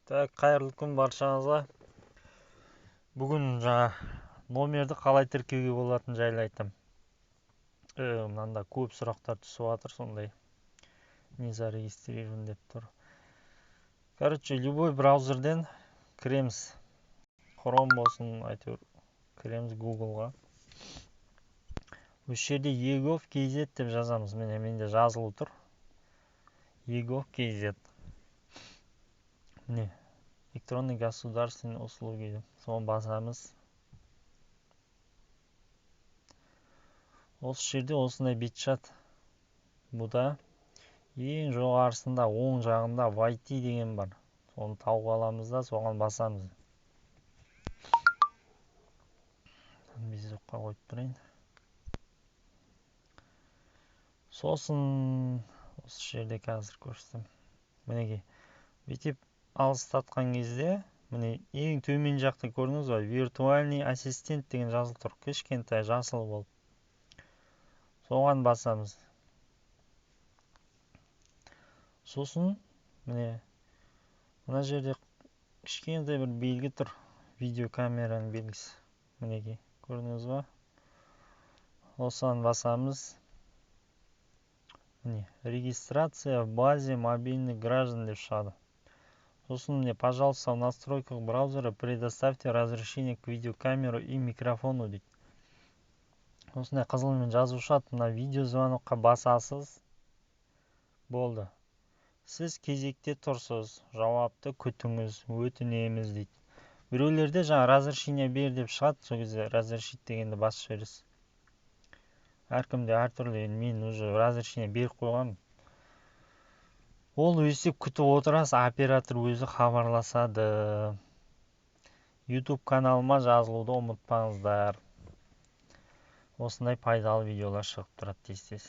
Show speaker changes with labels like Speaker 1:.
Speaker 1: Так, қайырлы күн баршаңызға. Бүгін жаңа номерді қалай тіркеуге болатын жайлы айтам. Мынанда көп сұрақтар түсіп жатыр, сондай. Не зарегистрирован деп тұр. Короче, любой браузерден кіреміз. Chrome болсын, әйтеуір кіреміз Googleға. Осы жерде egov.kz деп жазамыз. Менде жазылып тұр. egov.kz. Міне, электронный государственный услуги деп. Соны басамыз. Осы жерде осындай бет шығады. Бұда ең жоғарысында оң жағында войти деген бар. Соны тауып аламыз да соған басамыз. Без жоққа қойып тұрайын. Сосын осы жерде қазір көрсетем. Мінеке, бүйтіп алыстатқан кезде, міне ең төмен жақта көрдіңіз ба? Виртуальный ассистент деген жазылып тұр. Кішкентай жасыл болып. Соған басамыз. Сосын міне мына жерде кішкентай бір белгі тұр. Видеокамераның белгісі. Мінеке, көрдіңіз ба? Осыған басамыз. Міне, регистрация в базе мобильных граждан деп шығады. Сосын мне, пожалуйста, в настройках браузера предоставьте разрешение к видеокамеру и микрофону дейді. Осындай қызылмен жазып шығады. Мына видеозвонокқа басасыз. Болды. Сіз кезекте тұрсыз. Жауапты күтіңіз, өтінеміз дейді. Біреулерде жаңа разрешение бер деп шығады. Сол кезде разрешить дегенді басып жібересіз. Әркімде әртүрлі. Мен уже разрешение беріп қойғам. Ол өсіп күтіп отырасыз, оператор өзі хабарласады. YouTube каналыма жазылуды ұмытпаңыздар. Осындай пайдалы видеолар шығып тұрады тез-тез.